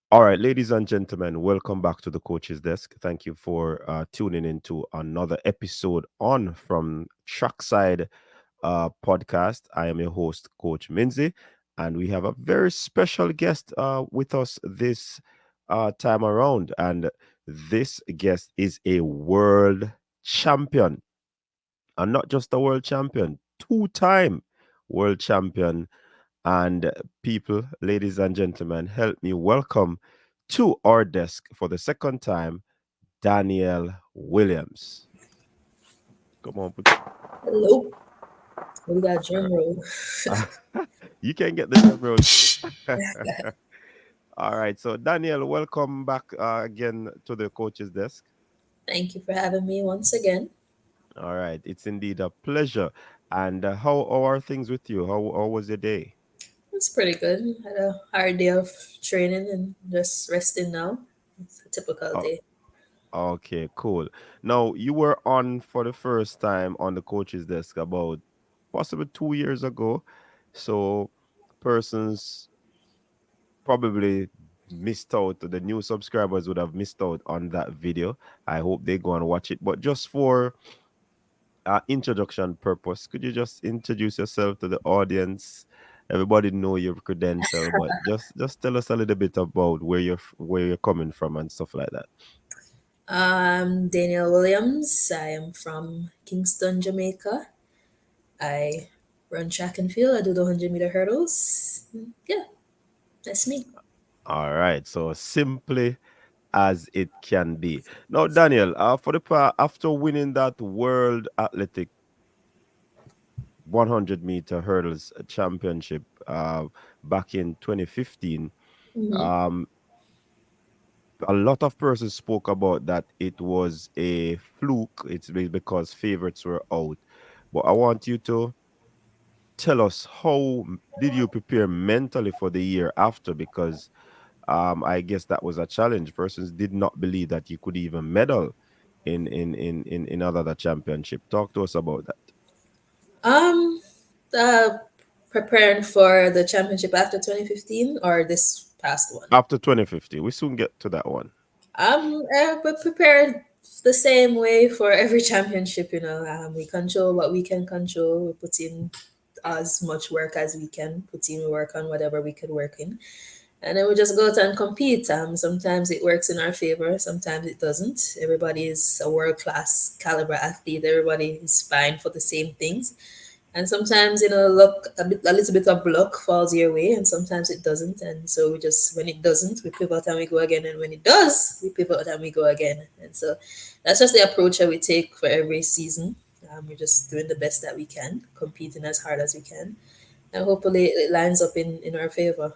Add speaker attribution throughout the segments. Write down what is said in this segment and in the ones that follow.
Speaker 1: All right, ladies and gentlemen, welcome back to the Coach's Desk. Thank you for tuning into another episode on from Trackside podcast. I am your host, Coach Minzy, and we have a very special guest with us this time around. And this guest is a world champion, and not just a world champion, two-time world champion. And people, ladies and gentlemen, help me welcome to our desk for the second time, Danielle Williams. Come on, put.
Speaker 2: Hello. We got drum roll.
Speaker 1: You can get the drum roll too. All right, so Danielle, welcome back again to the coach's desk.
Speaker 2: Thank you for having me once again.
Speaker 1: All right, it's indeed a pleasure. And how are things with you? How was your day?
Speaker 2: It's pretty good. Had a hard day of training and just resting now. It's a typical
Speaker 1: Oh,
Speaker 2: day.
Speaker 1: okay, cool. Now, you were on for the first time on the coach's desk about possibly 2 years ago. So, persons probably missed out, the new subscribers would have missed out on that video. I hope they go and watch it. But just for introduction purpose, could you just introduce yourself to the audience? Everybody know your credential, but just tell us a little bit about where you're coming from and stuff like that.
Speaker 2: I'm Danielle Williams. I am from Kingston, Jamaica. I run track and field. I do the 100-meter hurdles. Yeah, that's me.
Speaker 1: All right, so simply as it can be. Now, Daniel, after winning that World Athletic 100-meter hurdles championship back in 2015,
Speaker 2: hmm
Speaker 1: um, a lot of persons spoke about that it was a fluke. Because favorites were out. But I want you to tell us how did you prepare mentally for the year after? Because I guess that was a challenge. Persons did not believe that you could even medal in another championship. Talk to us about that.
Speaker 2: Um, uh, Preparing for the championship after 2015 or this past one?
Speaker 1: After 2050, we soon get to that one.
Speaker 2: We prepare the same way for every championship. We control what we can control. We put in as much work as we can put in. We work on whatever we could work in, and then we just go out and compete. Sometimes it works in our favor. Sometimes it doesn't. Everybody is a world class caliber athlete. Everybody is fine for the same things. And sometimes, luck, a little bit of luck falls your way, and sometimes it doesn't. And so we just, when it doesn't, we pivot and we go again. And when it does, we pivot and we go again. And so that's just the approach that we take for every season. We're just doing the best that we can, competing as hard as we can, and hopefully it lines up in our favor.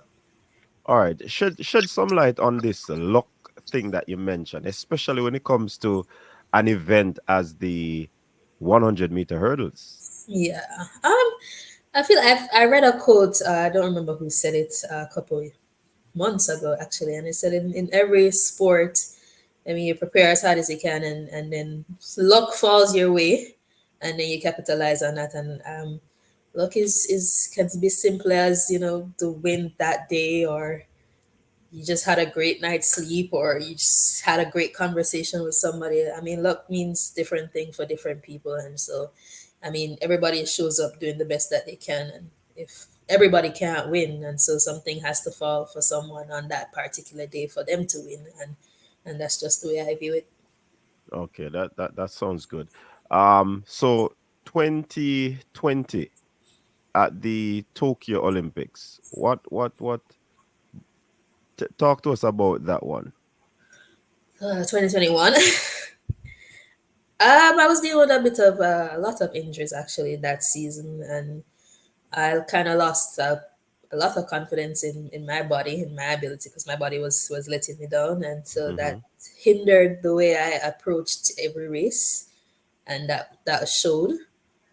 Speaker 1: All right, shed some light on this luck thing that you mentioned, especially when it comes to an event as the 100-meter hurdles.
Speaker 2: Yeah. I feel I read a quote. I don't remember who said it a couple months ago actually, and it said in every sport, I mean, you prepare as hard as you can, and then luck falls your way, and then you capitalize on that. And luck is can be simple as the win that day, or you just had a great night's sleep, or you just had a great conversation with somebody. I mean, luck means different thing for different people, and so, I mean, everybody shows up doing the best that they can, and if everybody can't win, and so something has to fall for someone on that particular day for them to win, and that's just the way I view it.
Speaker 1: Okay, that sounds good. So 2020 at the Tokyo Olympics. What? Talk to us about that one.
Speaker 2: 2021. I was dealing with a bit of a lot of injuries actually that season, and I kind of lost a lot of confidence in my body, in my ability, because my body was letting me down, and so
Speaker 1: Mm-hmm.
Speaker 2: that hindered the way I approached every race, and that showed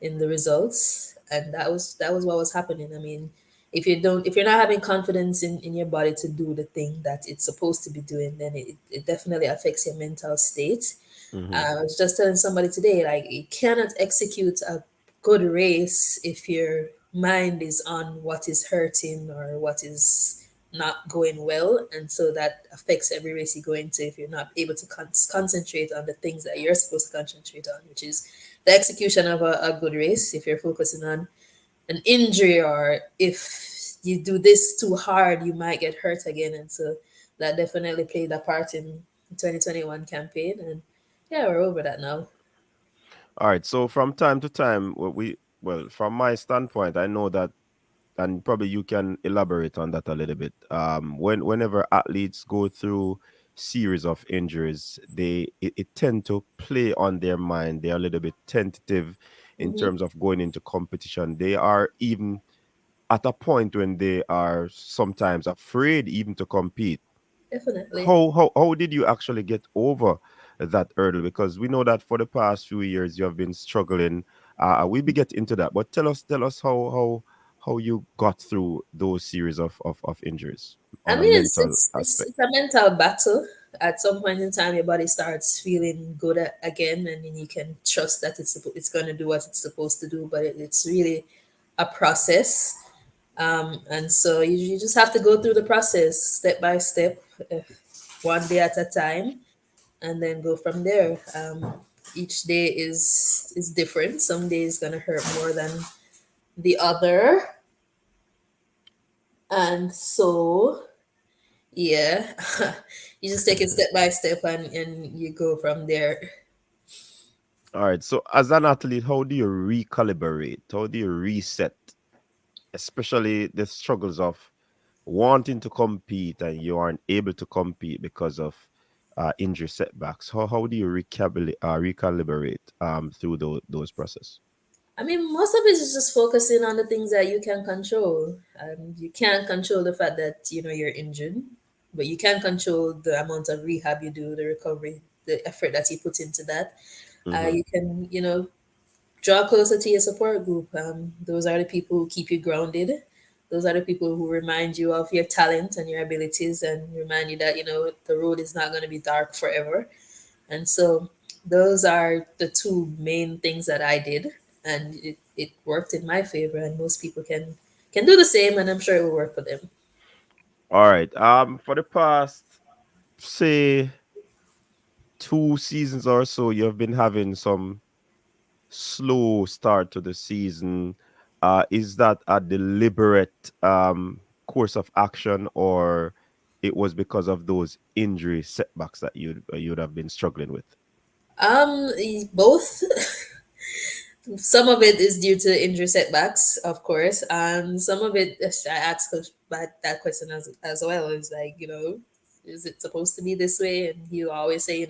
Speaker 2: in the results, and that was what was happening. I mean, if you're not having confidence in your body to do the thing that it's supposed to be doing, then it definitely affects your mental state.
Speaker 1: Mm-hmm.
Speaker 2: I was just telling somebody today, like, you cannot execute a good race if your mind is on what is hurting or what is not going well, and so that affects every race you go into if you're not able to concentrate on the things that you're supposed to concentrate on, which is the execution of a good race. If you're focusing on an injury, or if you do this too hard, you might get hurt again. And so that definitely played a part in the 2021 campaign. And yeah, we're over that now.
Speaker 1: All right. So from time to time, well, from my standpoint, I know that, and probably you can elaborate on that a little bit. Whenever athletes go through series of injuries, it tend to play on their mind. They're a little bit tentative in
Speaker 2: Hmm.
Speaker 1: terms of going into competition. They are even at a point when they are sometimes afraid even to compete.
Speaker 2: Definitely.
Speaker 1: How did you actually get over that hurdle? Because we know that for the past few years you have been struggling. We'll be get into that, but tell us how you got through those series of injuries
Speaker 2: I
Speaker 1: on a
Speaker 2: mean,
Speaker 1: mental aspect.
Speaker 2: it's a mental battle. At some point in time, your body starts feeling good again, and then you can trust that it's going to do what it's supposed to do. But it's really a process, and so you just have to go through the process step by step, one day at a time, and then go from there. Each day is different. Some days gonna hurt more than the other, and so yeah, you just take it step by step, and you go from there.
Speaker 1: All right. So as an athlete, how do you recalibrate? How do you reset? Especially the struggles of wanting to compete and you aren't able to compete because of injury setbacks. How do you recalibrate through those process?
Speaker 2: I mean, most of it is just focusing on the things that you can control. You can't control the fact that you're injured, but you can control the amount of rehab you do, the recovery, the effort that you put into that.
Speaker 1: Mm-hmm.
Speaker 2: You can, draw closer to your support group. Those are the people who keep you grounded. Those are the people who remind you of your talent and your abilities, and remind you that the road is not going to be dark forever. And so those are the two main things that I did, and it worked in my favor. And most people can do the same, and I'm sure it will work for them.
Speaker 1: All right. For the past, say, 2 seasons or so, you've been having some slow start to the season. Is that a deliberate course of action, or it was because of those injury setbacks that you'd have been struggling with?
Speaker 2: Both. Some of it is due to injury setbacks, of course, and some of it, I asked Coach that question as well. Is like, is it supposed to be this way? And he'll always say,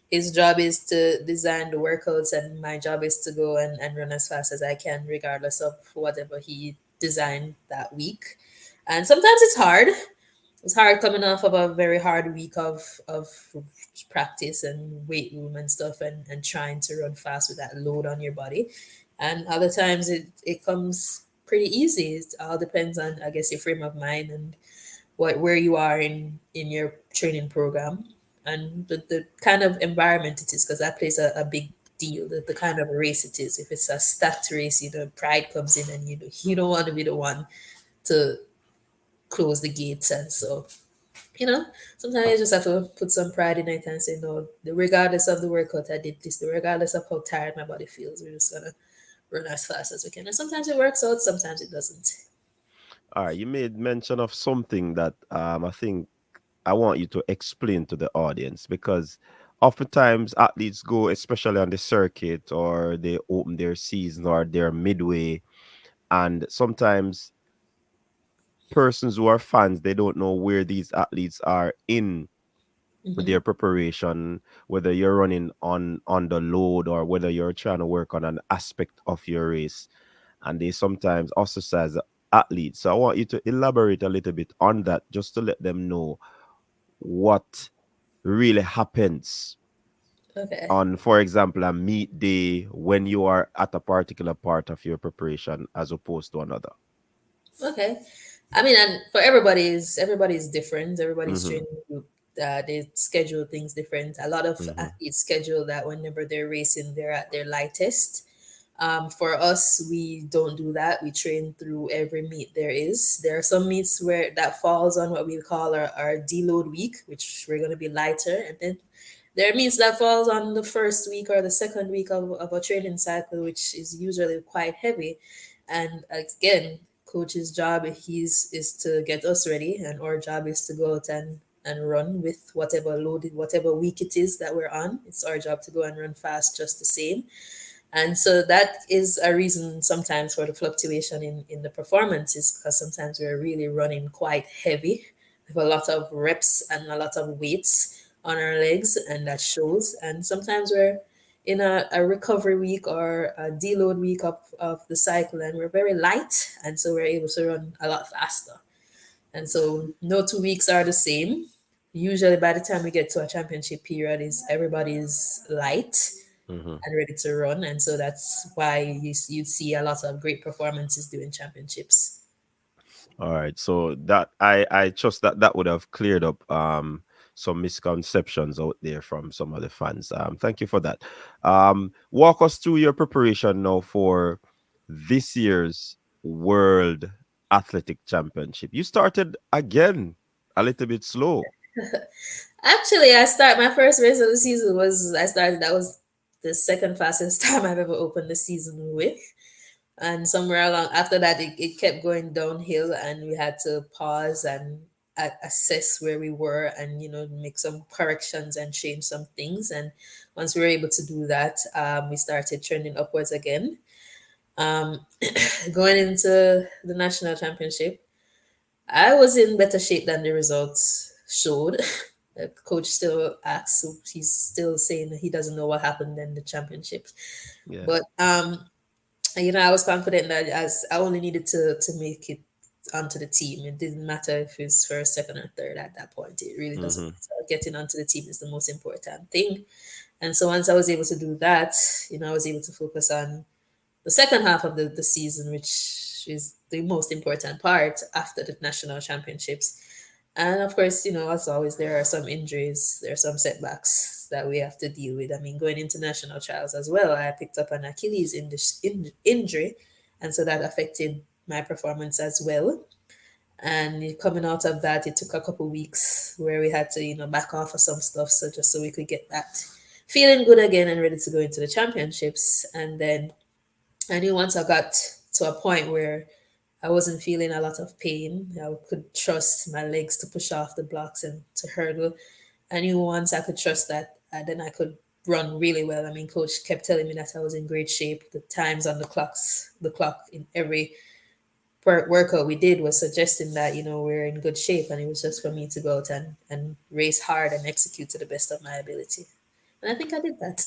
Speaker 2: his job is to design the workouts, and my job is to go and run as fast as I can, regardless of whatever he designed that week. And sometimes it's hard. It's hard coming off of a very hard week of practice and weight room and stuff, and trying to run fast with that load on your body. And other times it comes pretty easy. It all depends on, I guess, your frame of mind and where you are in your training program, and the kind of environment it is, because that plays a big deal. The kind of race it is. If it's a stacked race, pride comes in, and you don't want to be the one to close the gates. And so, you know, sometimes you just have to put some pride in it and say, no, regardless of the workout I did this, regardless of how tired my body feels, we're just gonna run as fast as we can. And sometimes it works out, sometimes it doesn't.
Speaker 1: All right, you made mention of something that I think I want you to explain to the audience, because oftentimes athletes go, especially on the circuit, or they open their season or they're midway, and sometimes persons who are fans, they don't know where these athletes are in
Speaker 2: Hmm.
Speaker 1: their preparation, whether you're running on the load or whether you're trying to work on an aspect of your race, and they sometimes ostracize the athletes. So I want you to elaborate a little bit on that, just to let them know what really happens
Speaker 2: Okay.
Speaker 1: on, for example, a meet day when you are at a particular part of your preparation as opposed to another.
Speaker 2: Okay. I mean, and for everybody's different. Everybody's
Speaker 1: Mm-hmm.
Speaker 2: training group, they schedule things different. A lot of
Speaker 1: Mm-hmm.
Speaker 2: athletes schedule that whenever they're racing, they're at their lightest. For us, we don't do that. We train through every meet there is. There are some meets where that falls on what we call our deload week, which we're going to be lighter. And then there are meets that falls on the first week or the second week of a training cycle, which is usually quite heavy. And again, coach's job is to get us ready, and our job is to go out and run with whatever load, whatever week it is that we're on. It's our job to go and run fast just the same. And so that is a reason sometimes for the fluctuation in the performances, because sometimes we're really running quite heavy with a lot of reps and a lot of weights on our legs, and that shows. And sometimes we're in a recovery week or a deload week of the cycle, and we're very light, and so we're able to run a lot faster. And so no 2 weeks are the same. Usually by the time we get to a championship period, is everybody's light
Speaker 1: Hmm.
Speaker 2: and ready to run. And so that's why you see a lot of great performances during championships.
Speaker 1: All right. So that I trust that that would have cleared up some misconceptions out there from some of the fans. Thank you for that. Walk us through your preparation now for this year's World Athletic Championship. You started again a little bit slow.
Speaker 2: Actually, my first race of the season was I started that was the second fastest time I've ever opened the season with. And somewhere along after that it kept going downhill, and we had to pause and assess where we were, and make some corrections and change some things. And once we were able to do that, we started trending upwards again. um, Going into the national championship, I was in better shape than the results showed. The coach still asks, so he's still saying that he doesn't know what happened in the championship.
Speaker 1: Yeah.
Speaker 2: But I was confident that as I only needed to make it onto the team. It didn't matter if it's first, second, or third at that point. It really doesn't
Speaker 1: Mm-hmm.
Speaker 2: matter. Getting onto the team is the most important thing. And so once I was able to do that, I was able to focus on the second half of the season, which is the most important part after the national championships. And of course, as always, there are some injuries, there are some setbacks that we have to deal with. I mean, going into national trials as well, I picked up an Achilles injury, and so that affected my performance as well. And coming out of that, it took a couple weeks where we had to, back off of some stuff, so just so we could get that feeling good again and ready to go into the championships. And then I knew once I got to a point where I wasn't feeling a lot of pain, I could trust my legs to push off the blocks and to hurdle. I knew once I could trust that, then I could run really well. I mean, coach kept telling me that I was in great shape. The times on the clock in every workout we did was suggesting that we're in good shape, and it was just for me to go out and race hard and execute to the best of my ability. And I think I did that.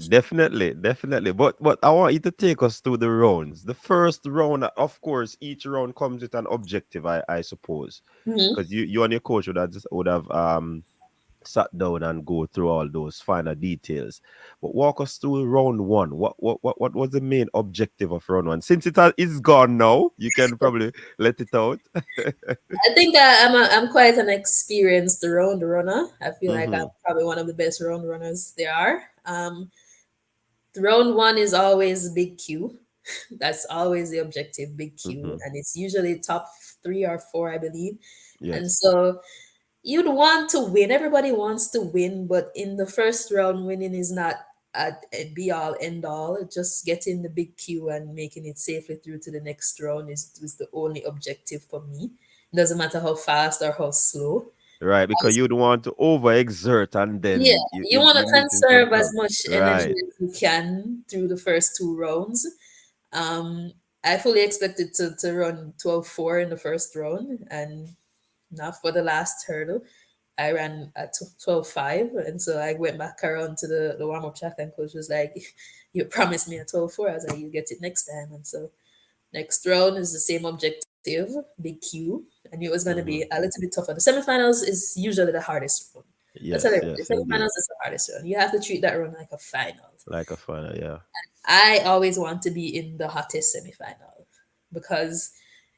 Speaker 1: Definitely, definitely. But I want you to take us through the rounds. The first round, of course, each round comes with an objective, I suppose.
Speaker 2: Mhm.
Speaker 1: Because you and your coach would have sat down and go through all those finer details. But walk us through round one. What was the main objective of round one? Since is gone now, you can probably let it out.
Speaker 2: I think I'm quite an experienced round runner. I feel like I'm
Speaker 1: Mm-hmm.
Speaker 2: probably one of the best round runners there are. Round one is always big Q. That's always the objective, big Q,
Speaker 1: Mm-hmm.
Speaker 2: and it's usually top 3 or 4, I believe. And
Speaker 1: Yes.
Speaker 2: so you'd want to win. Everybody wants to win, but in the first round, winning is not a be all end all. Just getting the big Q and making it safely through to the next round is the only objective for me. It doesn't matter how fast or how slow.
Speaker 1: Right, because you'd want to overexert and
Speaker 2: Yeah,
Speaker 1: then
Speaker 2: you want to
Speaker 1: you meet in some
Speaker 2: conserve as
Speaker 1: problems.
Speaker 2: much energy
Speaker 1: Right.
Speaker 2: as you can through the first 2 rounds. I fully expected to run 12:4 in the first round, and not for the last hurdle. I ran at 12:5, and so I went back around to the warm up track, and coach was like, "You promised me a 12:4." I was like, "You get it next time." And so next round is the same objective, big Q, and it was going to be a
Speaker 1: Mm-hmm.
Speaker 2: little bit tougher. The semifinals is usually the hardest round. That's all.
Speaker 1: Yes,
Speaker 2: The
Speaker 1: yes, indeed.
Speaker 2: semifinals is the hardest round. You have to treat that round like a final.
Speaker 1: Like a final, yeah.
Speaker 2: I always want to be in the hottest semifinal, because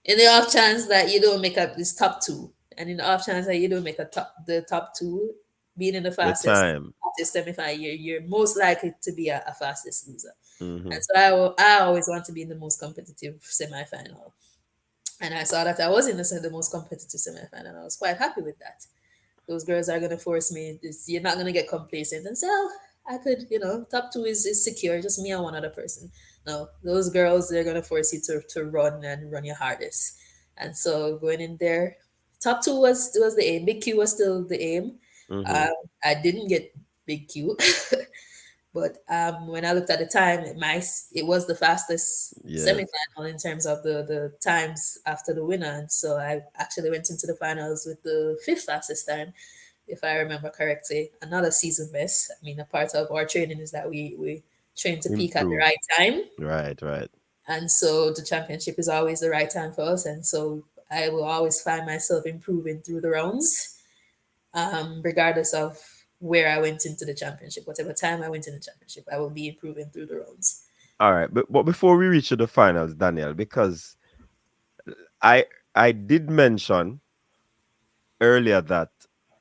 Speaker 2: in the off chance that you don't make up this top two, and in the off chance that you don't make the top two, being in the
Speaker 1: The
Speaker 2: fastest
Speaker 1: time.
Speaker 2: hottest semifinal, you're most likely to be a fastest loser.
Speaker 1: Mm-hmm.
Speaker 2: And so I always want to be in the most competitive semi-final. And I saw that I was in the most competitive semi-final. And I was quite happy with that. Those girls are going to force me. You're not going to get complacent and say, oh, I could, top two is secure, just me and one other person. No, those girls, they're going to force you to run and run your hardest. And so going in there, top two was the aim. Big Q was still the aim.
Speaker 1: Mm-hmm.
Speaker 2: Um, I didn't get Big Q. But when I looked at the time, it was the fastest
Speaker 1: Yes.
Speaker 2: semi-final in terms of the times after the winner. And so I actually went into the finals with the fifth fastest time, if I remember correctly. Another season best. I mean, a part of our training is that we train to peak at the
Speaker 1: Improve.
Speaker 2: right time.
Speaker 1: Right, right.
Speaker 2: And so the championship is always the right time for us. And so I will always find myself improving through the rounds, regardless of where I went into the championship. Whatever time I went in the championship, I will be improving through the rounds.
Speaker 1: All right, but before we reach to the finals, Daniel, because I I did mention earlier that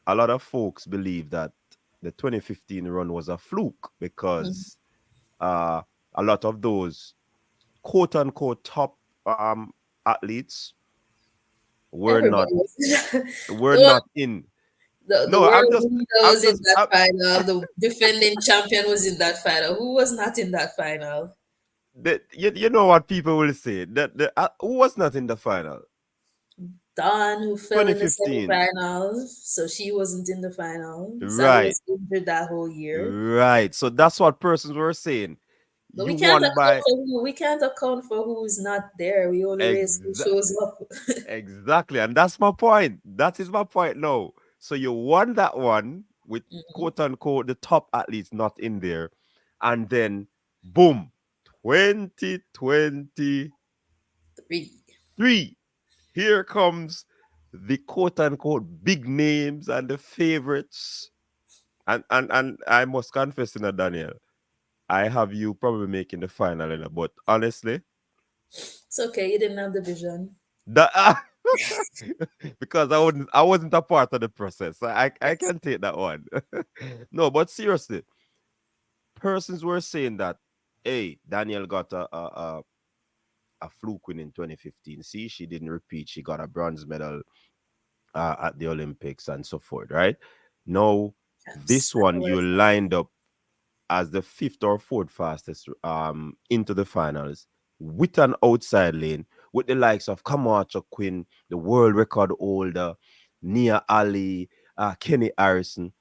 Speaker 1: a lot of folks believe that the 2015 run was a fluke
Speaker 2: Mhm.
Speaker 1: because uh, a lot of those quote unquote top athletes were not
Speaker 2: Everybody was
Speaker 1: were
Speaker 2: the one,
Speaker 1: not in.
Speaker 2: the
Speaker 1: No,
Speaker 2: world leader
Speaker 1: I'm
Speaker 2: was in
Speaker 1: just
Speaker 2: that final. The defending champion was in that final. Who was not in that final?
Speaker 1: you know what people will say that the who was not in the final
Speaker 2: Dawn, who fell in the
Speaker 1: 2015.
Speaker 2: semifinals, so she wasn't in the final. Sally
Speaker 1: Right,
Speaker 2: was injured that whole year.
Speaker 1: right. So that's what persons were saying.
Speaker 2: But
Speaker 1: You won by
Speaker 2: we can't account for who's not there. We only race who shows
Speaker 1: exactly.
Speaker 2: up.
Speaker 1: Exactly. And that's my point. That is my point now. So you won that one with
Speaker 2: Mhm.
Speaker 1: quote unquote the top athletes not in there. And then boom, 2023.
Speaker 2: 3.
Speaker 1: Here comes the quote unquote big names and the favorites. And I must confess, Daniel, I have you probably making the final, but honestly,
Speaker 2: It's okay. You didn't have the vision.
Speaker 1: that because I wasn't a part of the process. I
Speaker 2: Yes.
Speaker 1: can take that one. No, but seriously, persons were saying that hey, Danielle got a fluke win in 2015. See, she didn't repeat. She got a bronze medal at the Olympics and so forth, right? Now,
Speaker 2: Champs.
Speaker 1: this one
Speaker 2: We're
Speaker 1: you lined up as the fifth or fourth fastest into the finals with an outside lane with the likes of Kamacha Quinn, the world record holder, Nia Ali, Kenny Harrison,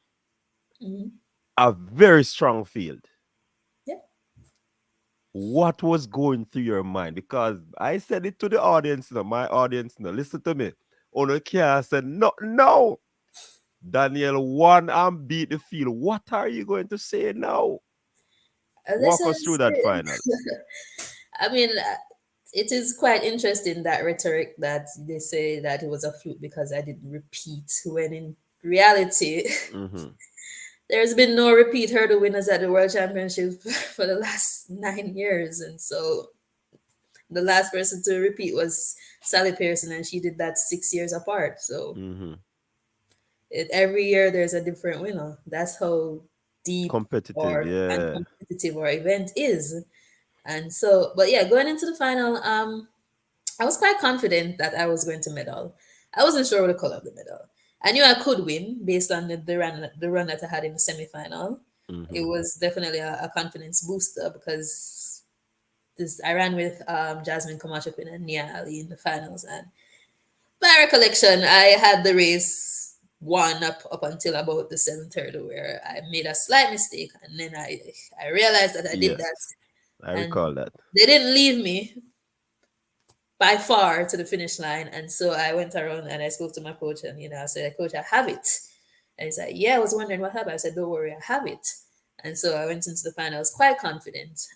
Speaker 2: Mhm.
Speaker 1: a very strong field.
Speaker 2: Yeah.
Speaker 1: What was going through your mind? Because I said it to the audience, my audience, listen to me. On the car, I said, no, no. Daniel won and beat the field. What are you going to say now?
Speaker 2: This
Speaker 1: Walk us through
Speaker 2: is,
Speaker 1: that finals.
Speaker 2: I mean, it is quite interesting that rhetoric that they say that it was a fluke because I didn't repeat, when in reality,
Speaker 1: Mm-hmm.
Speaker 2: there's been no repeat hurdle winners at the World Championship for the last 9 years. And so the last person to repeat was Sally Pearson, and she did that 6 years apart. So
Speaker 1: Mm-hmm.
Speaker 2: every year there's a different winner. That's how deep
Speaker 1: Competitive,
Speaker 2: or and
Speaker 1: yeah.
Speaker 2: competitive our event is. And so, but yeah, going into the final, I was quite confident that I was going to medal. I wasn't sure of the color of the medal. I knew I could win based on the run that I had in the semi-final.
Speaker 1: Mm-hmm.
Speaker 2: It was definitely a confidence booster because this I ran with Jasmine Camacho Quinn and Nia Ali in the finals, and by recollection, I had the race won up until about the seventh hurdle where I made a slight mistake, and then I realized that I did that,
Speaker 1: Yes, I
Speaker 2: and
Speaker 1: recall that.
Speaker 2: they didn't leave me by far to the finish line. And so I went around and I spoke to my coach, and I said, Coach, I have it. And he's like, Yeah, I was wondering what happened. I said, Don't worry, I have it. And so I went into the final. I was quite confident.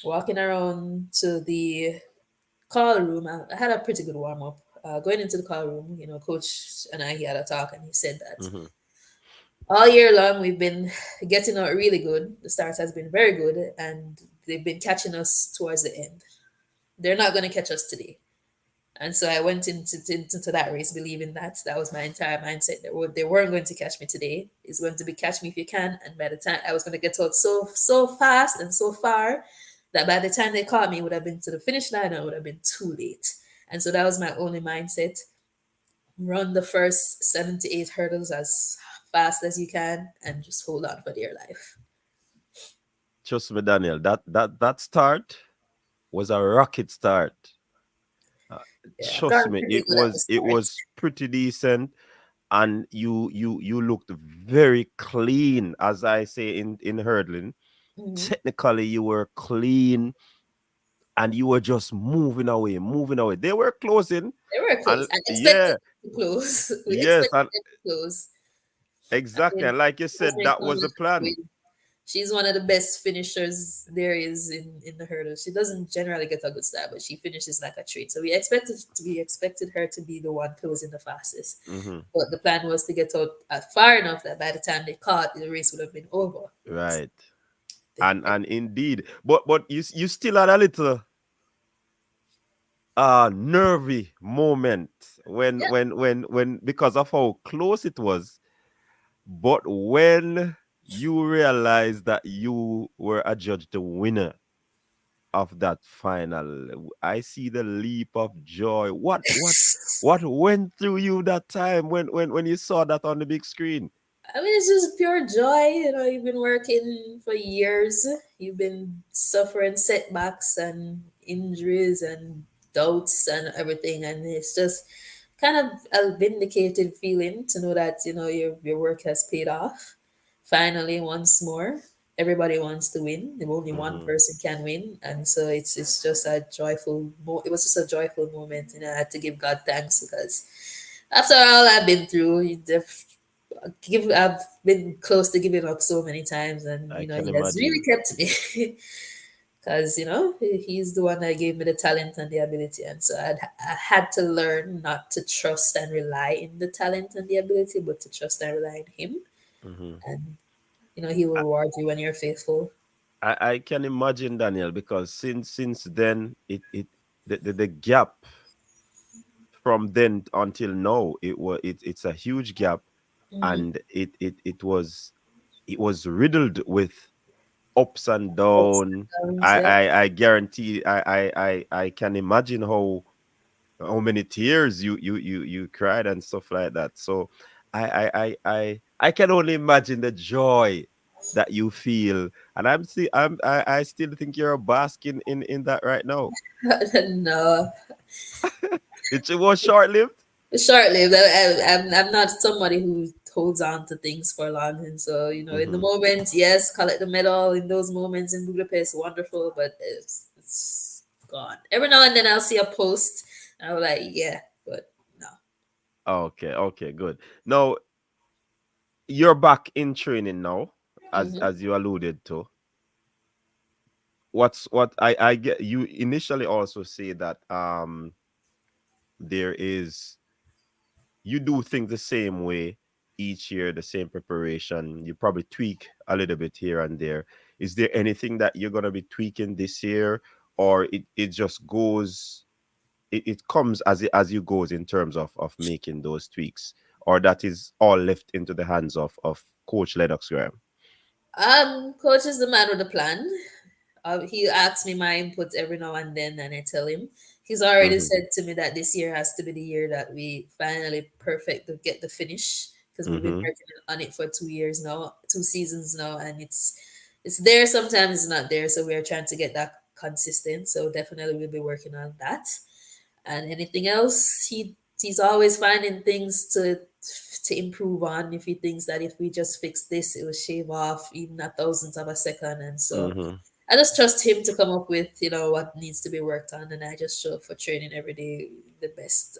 Speaker 2: Walking around to the call room, I had a pretty good warm up. Going into the call room, coach and he had a talk, and he said that
Speaker 1: Mm-hmm.
Speaker 2: all year long we've been getting out really good. The start has been very good, and they've been catching us towards the end. They're not going to catch us today. And so I went into that race believing that that was my entire mindset. They weren't going to catch me today. It's going to be catch me if you can. And by the time I was going to get out so fast and so far that by the time they caught me, it would have been to the finish line and it would have been too late. And so that was my only mindset. Run the first 7 to 8 hurdles as fast as you can and just hold on for dear life.
Speaker 1: Trust me, Daniel. That start was a rocket start. Uh,
Speaker 2: Yeah, I've
Speaker 1: Trust
Speaker 2: gotten
Speaker 1: me,
Speaker 2: pretty good at the
Speaker 1: it
Speaker 2: start.
Speaker 1: was pretty decent, and you looked very clean, as I say in hurdling.
Speaker 2: Hmm.
Speaker 1: Technically, you were clean, and you were just moving away. They were closing,
Speaker 2: They were close.
Speaker 1: and
Speaker 2: I expected
Speaker 1: yeah,
Speaker 2: them to close. We
Speaker 1: yes,
Speaker 2: expected
Speaker 1: and
Speaker 2: them to close. I
Speaker 1: exactly,
Speaker 2: mean,
Speaker 1: and like you said,
Speaker 2: Rosemary
Speaker 1: that was
Speaker 2: Conlon
Speaker 1: the
Speaker 2: has
Speaker 1: plan.
Speaker 2: win. She's one of the best finishers there is in the hurdles. She doesn't generally get a good start, but she finishes like a treat. So we expected her to be the one closing the fastest.
Speaker 1: Hmm.
Speaker 2: But the plan was to get out far enough that by the time they caught, the race would have been over. But
Speaker 1: Right,
Speaker 2: they,
Speaker 1: and indeed, but you still had a little nervy moment
Speaker 2: yeah,
Speaker 1: when because of how close it was. But when you realized that you were adjudged the winner of that final, I see the leap of joy. What went through you that time when you saw that on the big screen?
Speaker 2: I mean, it's just pure joy. You've been working for years. You've been suffering setbacks and injuries and doubts and everything, and it's just kind of a vindicated feeling to know that your work has paid off. Finally, once more, everybody wants to win. If only one
Speaker 1: Hmm.
Speaker 2: person can win, and so it's just a joyful. It was just a joyful moment, and I had to give God thanks because after all I've been through, I've been close to giving up so many times, and
Speaker 1: I can
Speaker 2: he has really
Speaker 1: imagine.
Speaker 2: kept me because he's the one that gave me the talent and the ability, and so I had to learn not to trust and rely in the talent and the ability, but to trust and rely on him,
Speaker 1: Hmm.
Speaker 2: and he will reward you when you're faithful.
Speaker 1: I can imagine, Daniel, because since then the gap from then until now, it's a huge gap,
Speaker 2: Mm-hmm.
Speaker 1: and it was riddled with ups and
Speaker 2: Ups
Speaker 1: down.
Speaker 2: and downs,
Speaker 1: I
Speaker 2: yeah.
Speaker 1: I, I guarantee I can imagine how many tears you cried and stuff like that. So I can only imagine the joy that you feel, and I still think you're basking in that right now.
Speaker 2: No,
Speaker 1: It was short lived.
Speaker 2: short lived. I'm not somebody who holds on to things for long. And so, in the
Speaker 1: Hmm.
Speaker 2: moment, yes, collect the medal in those moments in Budapest, wonderful, but it's gone. Every now and then I'll see a post and I'm like, yeah, but no.
Speaker 1: Okay, okay, good. Now you're back in training now,
Speaker 2: Hmm.
Speaker 1: as you alluded to. What I get, you initially also say that there is, you do things the same way each year, the same preparation. You probably tweak a little bit here and there. Is there anything that you're gonna be tweaking this year, or it just goes, it comes as you goes in terms of making those tweaks, or that is all left into the hands of Coach Lennox Graham?
Speaker 2: Coach is the man with the plan. He asks me my input every now and then, and I tell him. He's already
Speaker 1: Hmm.
Speaker 2: said to me that this year has to be the year that we finally perfect to get the finish because we've been
Speaker 1: Hmm.
Speaker 2: working on it for 2 years now, 2 seasons now, and it's there. Sometimes it's not there, so we're trying to get that consistent. So definitely we'll be working on that. And anything else, he's always finding things to improve on. If he thinks that if we just fix this, it will shave off even a thousandth of a second, and so
Speaker 1: Hmm.
Speaker 2: I just trust him to come up with what needs to be worked on, and I just show up for training every day with the best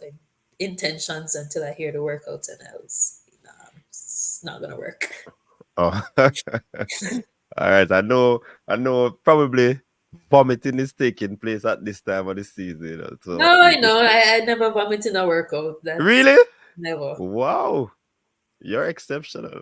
Speaker 2: intentions until I hear the workout, and I was, it's not gonna work.
Speaker 1: Oh. All right. I know probably vomiting is taking place at this time of the season, so
Speaker 2: No, I know I never vomit in a workout. That's
Speaker 1: really,
Speaker 2: never.
Speaker 1: wow, you're exceptional.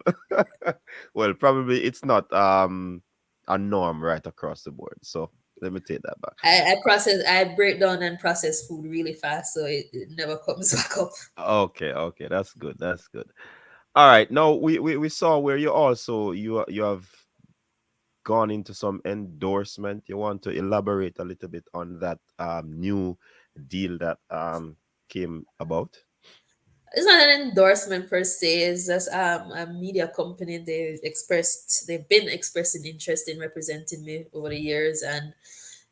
Speaker 1: Well, probably it's not a norm right across the board. So Let me take that back.
Speaker 2: I break down and process food really fast, so it never comes back up.
Speaker 1: Okay, okay, that's good. That's good. All right. Now we saw where you also you have gone into some endorsement. You want to elaborate a little bit on that new deal that came about?
Speaker 2: It's not an endorsement per se. It's just a media company. They've been expressing interest in representing me over the years, and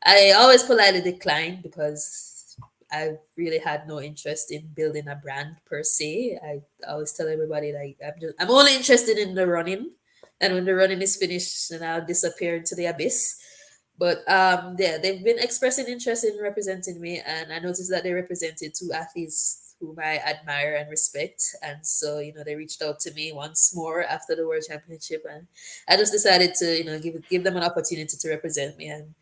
Speaker 2: I always politely declined because I really had no interest in building a brand per se. I always tell everybody like I'm only interested in the running, and when the running is finished, then I'll disappear into the abyss. But yeah, they've been expressing interest in representing me, and I noticed that they represented two athletes whom I admire and respect. And so, they reached out to me once more after the World Championship, and I just decided to, give them an opportunity to represent me and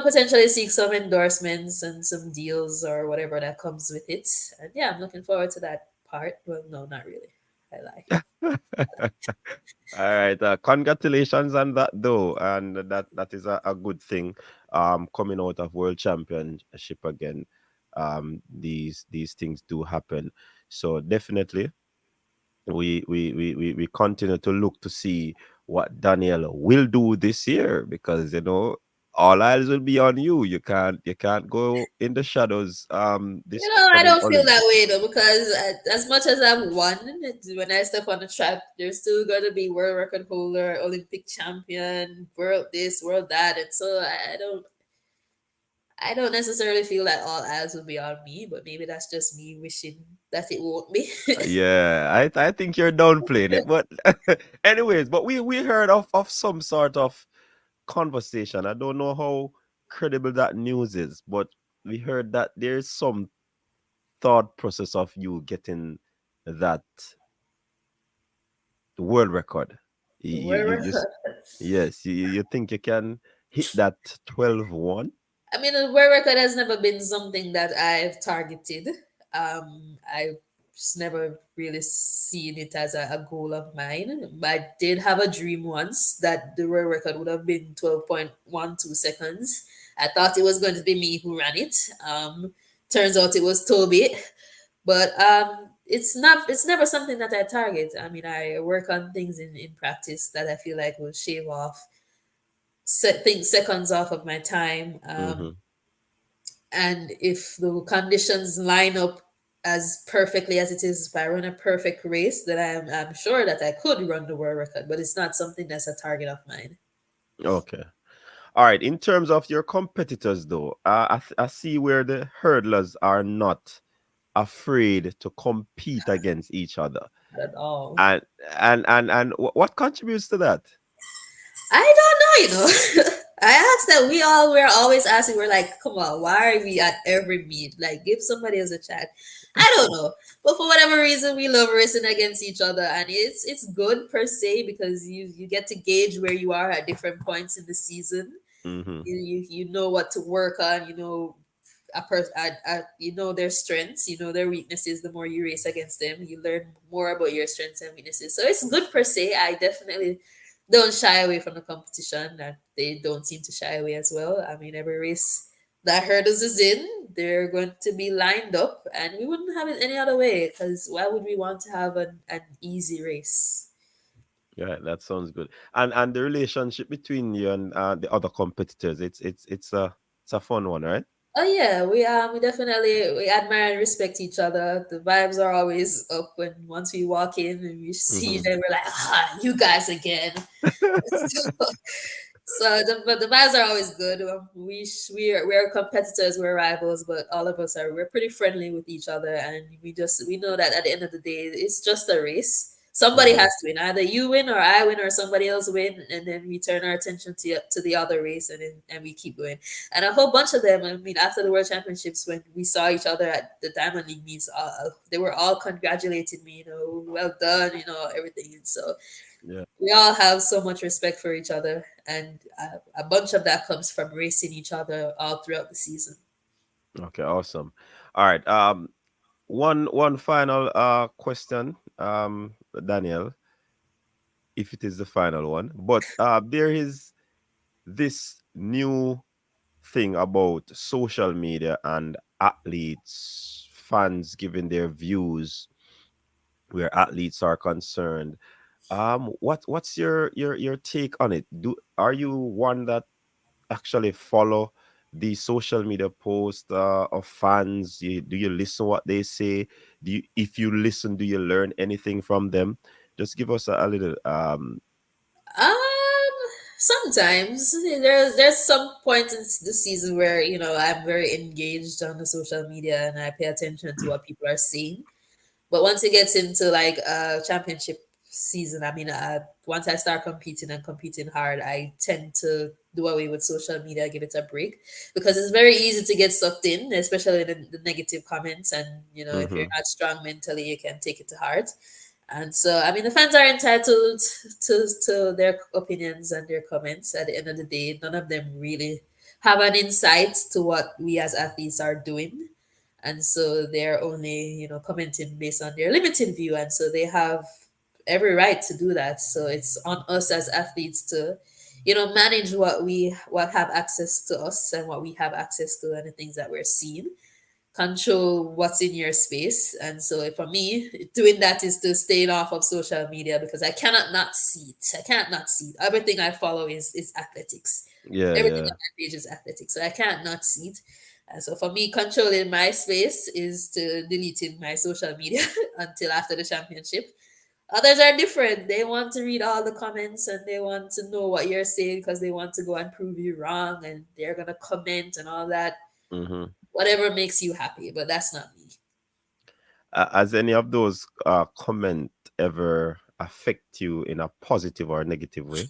Speaker 2: potentially seek some endorsements and some deals or whatever that comes with it. And yeah, I'm looking forward to that part. Well, no, not really. I lie.
Speaker 1: All right, congratulations on that though, and that is a good thing. Coming out of World Championship again, these things do happen. So definitely, we continue to look to see what Danielle will do this year, because all eyes will be on you. You can't go in the shadows this
Speaker 2: I
Speaker 1: upcoming
Speaker 2: don't feel that
Speaker 1: Olympics.
Speaker 2: way though, because as much as I've won, when I step on the track, there's still gonna be world record holder, Olympic champion, world this, world that, and so I don't necessarily feel that all eyes will be on me, but maybe that's just me wishing that it won't be.
Speaker 1: Yeah, I think you're downplaying it, but anyways, but we heard of some sort of conversation. I don't know how credible that news is, but we heard that there's some thought process of you getting that world record.
Speaker 2: World record.
Speaker 1: Yes, you think you can hit that 12-1?
Speaker 2: I mean, a world record has never been something that I've targeted. I've just never really seen it as a goal of mine. I did have a dream once that the world record would have been 12.12 seconds. I thought it was going to be me who ran it. Turns out it was Toby. But it's never something that I target. I mean, I work on things in practice that I feel like will shave off things seconds off of my time.
Speaker 1: Mm-hmm.
Speaker 2: And if the conditions line up as perfectly as it is, if I run a perfect race, then I'm sure that I could run the world record, but it's not something that's a target of mine
Speaker 1: Okay. All right. In terms of your competitors, though, I see where the hurdlers are not afraid to compete against each other,
Speaker 2: at all.
Speaker 1: and what contributes to that?
Speaker 2: I don't know, I asked that we're always asking, we're like, come on, why are we at every meet? Like, give somebody else a chat. I don't know. But for whatever reason, we love racing against each other, and it's good per se because you get to gauge where you are at different points in the season.
Speaker 1: Mm-hmm.
Speaker 2: You know what to work on, you know their strengths, you know their weaknesses. The more you race against them, you learn more about your strengths and weaknesses, so it's good per se. I definitely don't shy away from the competition, and they don't seem to shy away as well. I mean, every race that hurdles is in, they're going to be lined up, and we wouldn't have it any other way, because why would we want to have an easy race?
Speaker 1: Yeah, that sounds good. And the relationship between you and the other competitors, it's a fun one, right?
Speaker 2: Oh yeah, we definitely we admire and respect each other. The vibes are always up when once we walk in and we see
Speaker 1: Mm-hmm.
Speaker 2: them, we're like, you guys again. So the vibes are always good. We're competitors, we're rivals, but all of us we're pretty friendly with each other, and we know that at the end of the day, it's just a race. Somebody
Speaker 1: Mm-hmm.
Speaker 2: has to win. Either you win or I win or somebody else win, and then we turn our attention to the other race, and we keep going. And a whole bunch of them. I mean, after the World Championships, when we saw each other at the Diamond League meets, they were all congratulating me. Well done. Everything. And so
Speaker 1: Yeah.
Speaker 2: we all have so much respect for each other, and a bunch of that comes from racing each other all throughout the season.
Speaker 1: Okay. Awesome. All right. One final question, Daniel, if it is the final one. But there is this new thing about social media and athletes, fans giving their views where athletes are concerned. What's your take on it? Are you one that actually follow the social media post of fans? Do you listen what they say? If you listen, do you learn anything from them? Just give us a little
Speaker 2: Um, sometimes there's some point in the season where I'm very engaged on the social media and I pay attention to what people are saying. But once it gets into like championship season, I mean, once I start competing and competing hard, I tend to do away with social media, give it a break, because it's very easy to get sucked in, especially the negative comments. And if you're
Speaker 1: mm-hmm,
Speaker 2: not strong mentally, you can take it to heart. And so, I mean, the fans are entitled to their opinions and their comments. At the end of the day, none of them really have an insight to what we as athletes are doing. And so they're only, commenting based on their limited view. And so they have every right to do that. So it's on us as athletes to, manage what have access to us and what we have access to and the things that we're seeing, control what's in your space. And so for me, doing that is to staying off of social media because I cannot not see it. I can't not see it. Everything I follow is athletics.
Speaker 1: yeah,
Speaker 2: Everything
Speaker 1: yeah,
Speaker 2: on my page is athletics. So I can't not see it. And so for me, controlling my space is to deleting my social media until after the championship. Others are different. They want to read all the comments and they want to know what you're saying because they want to go and prove you wrong and they're gonna comment and all that.
Speaker 1: mm-hmm.
Speaker 2: Whatever makes you happy, but that's not me.
Speaker 1: Has any of those comment ever affect you in a positive or negative way?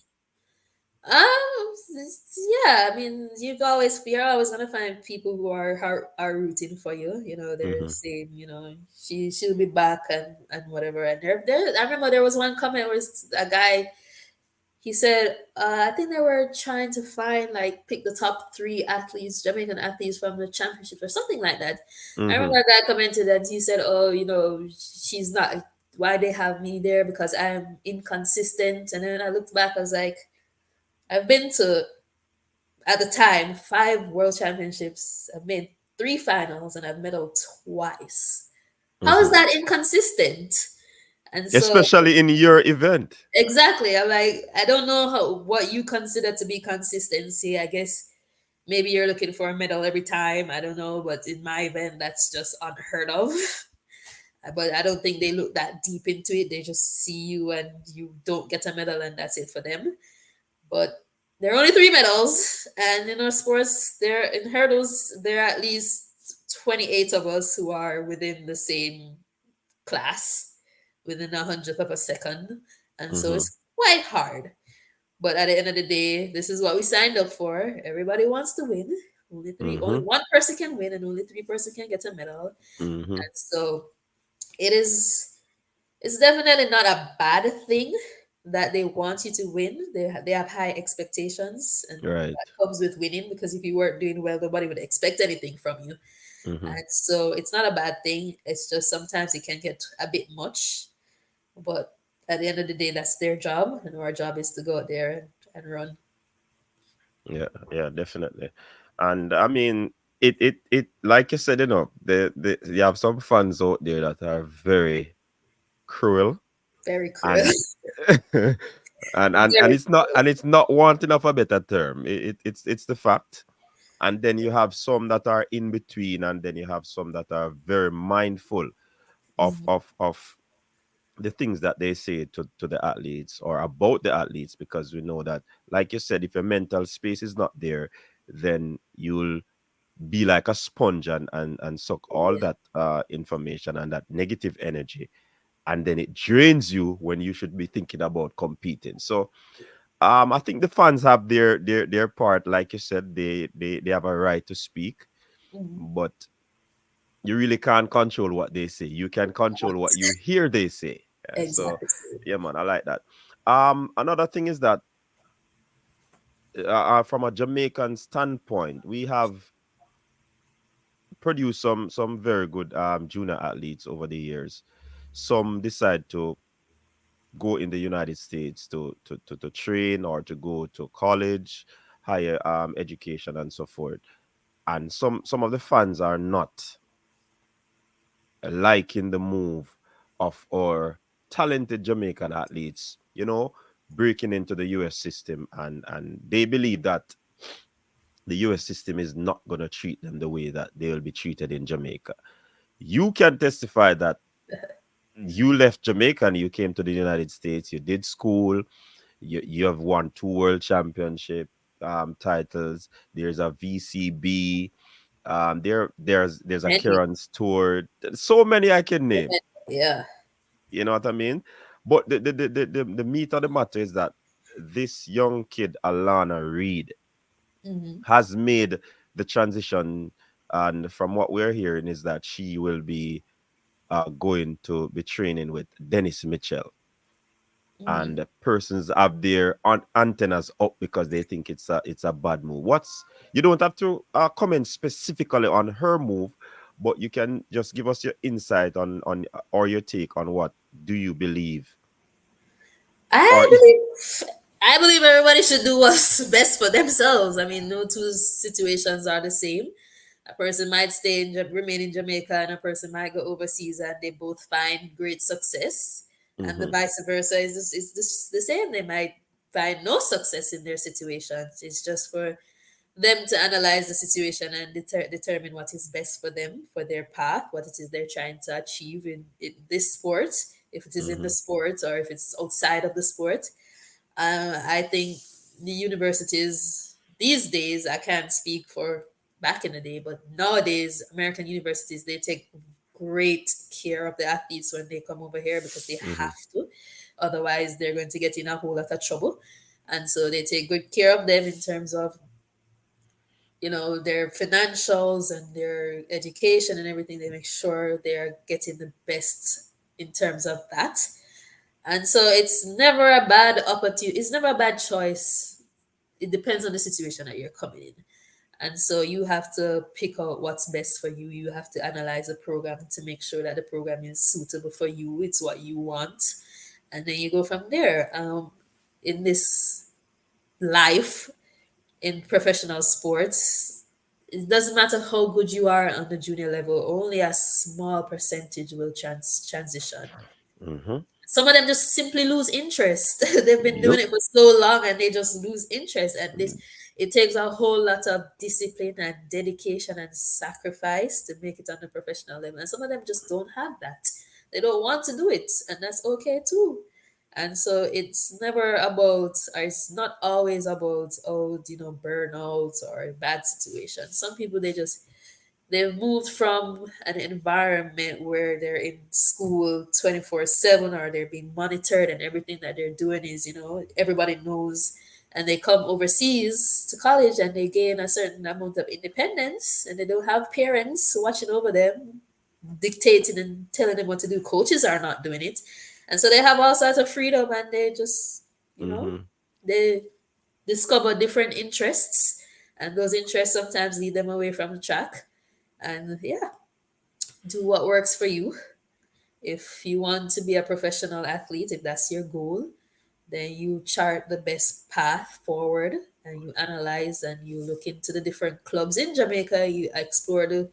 Speaker 2: Yeah. I mean, you're always gonna find people who are rooting for you. They're
Speaker 1: Mm-hmm,
Speaker 2: saying, she'll be back and whatever. And I remember there was one comment where a guy. He said, I think they were trying to find, like, pick the top three athletes, Jamaican athletes from the championship or something like that. I
Speaker 1: mm-hmm,
Speaker 2: remember a guy commented that he said, oh, she's not, why they have me there because I'm inconsistent. And then I looked back, I was like, I've been to, at the time, 5 world championships. I've made 3 finals and I've medaled twice. How is
Speaker 1: mm-hmm.
Speaker 2: that inconsistent? And so,
Speaker 1: Especially in your event.
Speaker 2: exactly, I'm like, I don't know what you consider to be consistency. I guess maybe you're looking for a medal every time. I don't know, but in my event, that's just unheard of. But I don't think they look that deep into it. They just see you and you don't get a medal, and that's it for them. But there are only 3 medals, and in our sports, there in hurdles, there are at least 28 of us who are within the same class, within 100th of a second, and so
Speaker 1: Mm-hmm,
Speaker 2: it's quite hard. But at the end of the day, this is what we signed up for. Everybody wants to win. Only
Speaker 1: mm-hmm,
Speaker 2: one person can win, and only 3 person can get a medal.
Speaker 1: mm-hmm.
Speaker 2: And so it is. It's definitely not a bad thing that they want you to win. They have high expectations, and
Speaker 1: Right.
Speaker 2: that comes with winning. Because if you weren't doing well, nobody would expect anything from you.
Speaker 1: Mm-hmm.
Speaker 2: And so it's not a bad thing. It's just sometimes it can get a bit much. But at the end of the day, that's their job, and our job is to go out there and run.
Speaker 1: Yeah, yeah, definitely. And I mean, it like you said, you have some fans out there that are very cruel
Speaker 2: Very cruel.
Speaker 1: and and
Speaker 2: Very
Speaker 1: it's not wanting of a better term. It's the fact. And then you have some that are in between, and then you have some that are very mindful
Speaker 2: cruel.
Speaker 1: of the things that they say to the athletes or about the athletes, because we know that, like you said, if your mental space is not there, then you'll be like a sponge and suck all
Speaker 2: Yeah.
Speaker 1: that information and that negative energy, and then it drains you when you should be thinking about competing. So I think the fans have their part. Like you said, they have a right to speak,
Speaker 2: Mhm.
Speaker 1: but you really can't control what they say. You can control what you hear they say. So
Speaker 2: Exactly.
Speaker 1: yeah, man, I like that. Another thing is that from a Jamaican standpoint, we have produced some very good junior athletes over the years. Some decide to go in the United States to train or to go to college. higher education and so forth. And some of the fans are not liking the move of our talented Jamaican athletes, breaking into the US system, and they believe that the US system is not going to treat them the way that they will be treated in Jamaica. You can testify that you left Jamaica and you came to the United States, you did school, you have won two world championship titles. There's a VCB, there's a
Speaker 2: Many.
Speaker 1: Kieran's tour. There's so many I can name.
Speaker 2: Yeah.
Speaker 1: You know what I mean? But the meat of the matter is that this young kid, Alana Reed,
Speaker 2: Hmm.
Speaker 1: has made the transition. And from what we're hearing, is that she will be going to be training with Dennis Mitchell. And
Speaker 2: Hmm.
Speaker 1: the persons have their antennas up because they think it's a bad move. You don't have to comment specifically on her move, but you can just give us your insight on or your take on what do you believe, or
Speaker 2: I
Speaker 1: is
Speaker 2: believe I believe everybody should do what's best for themselves. I mean, no two situations are the same. A person might remain in Jamaica, and a person might go overseas, and they both find great success. And the
Speaker 1: mm-hmm,
Speaker 2: vice versa is the same. They might find no success in their situations. It's just for them to analyze the situation and determine what is best for them, for their path, what it is they're trying to achieve in this sport, if it is in the
Speaker 1: mm-hmm,
Speaker 2: sport or if it's outside of the sport. I think the universities these days, I can't speak for back in the day, but nowadays, American universities, they take great care of the athletes when they come over here because they
Speaker 1: mm-hmm,
Speaker 2: have to. Otherwise, they're going to get in a whole lot of trouble. And so they take good care of them in terms of their financials and their education and everything. They make sure they're getting the best in terms of that. And so it's never a bad opportunity, it's never a bad choice. It depends on the situation that you're coming in. And so you have to pick out what's best for you. You have to analyze a program to make sure that the program is suitable for you, it's what you want, and then you go from there. In this life, in professional sports, it doesn't matter how good you are on the junior level, only a small percentage will transition.
Speaker 1: mm-hmm.
Speaker 2: Some of them just simply lose interest. They've been doing
Speaker 1: Yep.
Speaker 2: it for so long and they just lose interest. And this it takes a whole lot of discipline and dedication and sacrifice to make it on the professional level. And some of them just don't have that. They don't want to do it, and that's okay too. And so it's never about, or it's not always about, burnout or bad situations. Some people, they've moved from an environment where they're in school 24/7, or they're being monitored, and everything that they're doing is, everybody knows. And they come overseas to college and they gain a certain amount of independence, and they don't have parents watching over them, dictating and telling them what to do. Coaches are not doing it. And so they have all sorts of freedom, and they just,
Speaker 1: Mm-hmm.
Speaker 2: they discover different interests. And those interests sometimes lead them away from the track. And yeah, do what works for you. If you want to be a professional athlete, if that's your goal, then you chart the best path forward, and you analyze and you look into the different clubs in Jamaica. You explore the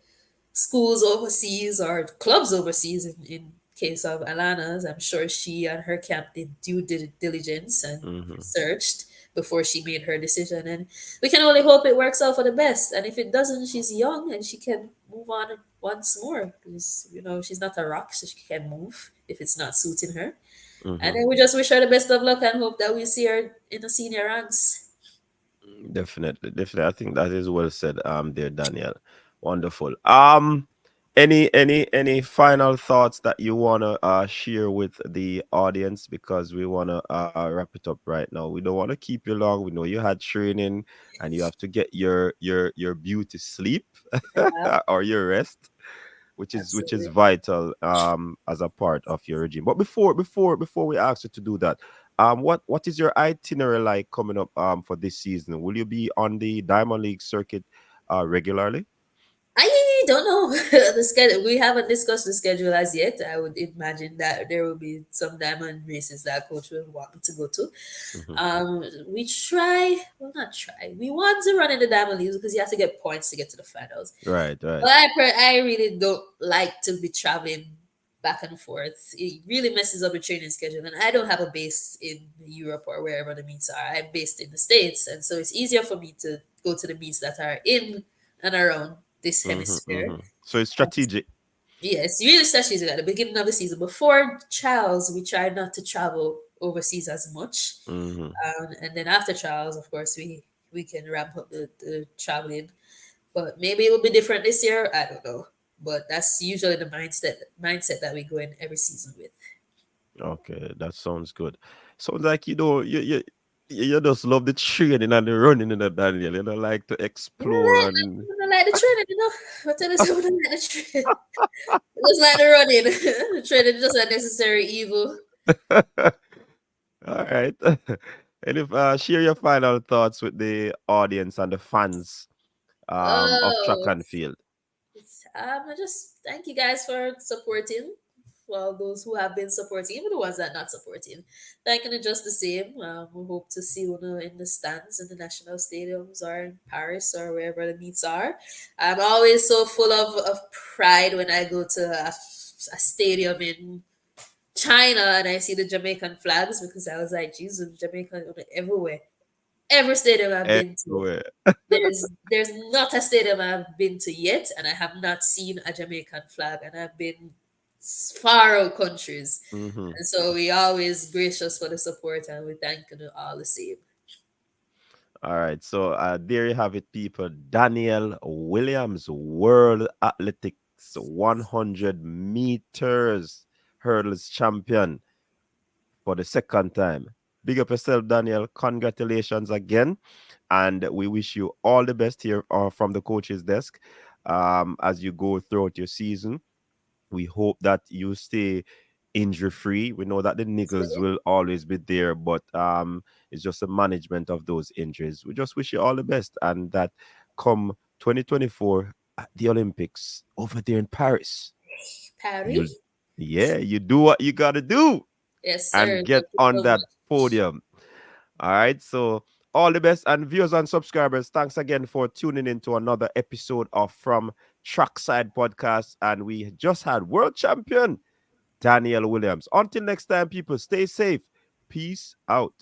Speaker 2: schools overseas or clubs overseas. In case of Alana's, I'm sure she and her camp did due diligence and
Speaker 1: Mm-hmm.
Speaker 2: researched before she made her decision. And we can only hope it works out for the best. And if it doesn't, she's young and she can move on once more, because she's not a rock, so she can move if it's not suiting her. And
Speaker 1: Mm-hmm.
Speaker 2: then we just wish her the best of luck and hope that we see her in the senior ranks.
Speaker 1: Definitely, definitely. I think that is well said, dear Daniel. Wonderful. Any final thoughts that you wanna share with the audience, because we wanna wrap it up right now. We don't want to keep you long. We know you had training and you have to get your beauty sleep
Speaker 2: Yeah,
Speaker 1: or your rest, which is
Speaker 2: absolutely.
Speaker 1: vital as a part of your regime. But before we ask you to do that, what is your itinerary like coming up for this season? Will you be on the Diamond League circuit regularly?
Speaker 2: I don't know the schedule. We haven't discussed the schedule as yet. I would imagine that there will be some diamond races that coach will want me to go to.
Speaker 1: Hmm.
Speaker 2: We try, well, not try. We want to run in the diamond leagues because you have to get points to get to the finals.
Speaker 1: Right, right.
Speaker 2: But I really don't like to be traveling back and forth. It really messes up your training schedule. And I don't have a base in Europe or wherever the meets are. I'm based in the States. And so it's easier for me to go to the meets that are in and around this
Speaker 1: Hmm.
Speaker 2: hemisphere.
Speaker 1: Hmm. So it's strategic.
Speaker 2: Yes, really strategic at the beginning of the season. Before trials, we try not to travel overseas as much.
Speaker 1: Hmm.
Speaker 2: And then after trials, of course, we can ramp up the traveling. But maybe it will be different this year. I don't know. But that's usually the mindset that we go in every season with.
Speaker 1: Okay, that sounds good. Sounds like you just love the training and the running in the Daniel. You don't like to explore and
Speaker 2: I don't like the training, you know. I tell you something, I don't like the training. I just like the running. The training is just a necessary evil.
Speaker 1: all right. And if share your final thoughts with the audience and the fans of track
Speaker 2: Oh,
Speaker 1: and field.
Speaker 2: I just thank you guys for supporting. Well, those who have been supporting, even the ones that are not supporting, thanking you just the same. We hope to see you in the stands in the national stadiums or in Paris or wherever the meets are. I'm always so full of pride when I go to a stadium in China and I see the Jamaican flags because I was like, Jesus, Jamaican everywhere. Every stadium I've been to.
Speaker 1: Everywhere.
Speaker 2: There's not a stadium I've been to yet, and I have not seen a Jamaican flag, and I've been far out countries,
Speaker 1: Hmm.
Speaker 2: and so we always gracious for the support, and we thank you all the same.
Speaker 1: All right. So there you have it, people. Danielle Williams, World Athletics 100 meters hurdles champion for the second time. Big up yourself, Daniel. Congratulations again. And we wish you all the best here from the coach's desk as you go throughout your season. We hope that you stay injury free. We know that the niggles will always be there, but it's just the management of those injuries. We just wish you all the best and that come 2024 at the Olympics over there in Paris,
Speaker 2: Patty,
Speaker 1: you yeah, you do what you got to do
Speaker 2: yes,
Speaker 1: and
Speaker 2: sir.
Speaker 1: get
Speaker 2: Thank you
Speaker 1: on
Speaker 2: so
Speaker 1: that
Speaker 2: much.
Speaker 1: podium. All right. So, all the best. And viewers and subscribers, thanks again for tuning in to another episode of From Trackside Podcast. And we just had world champion Danielle Williams. Until next time, people, stay safe. Peace out.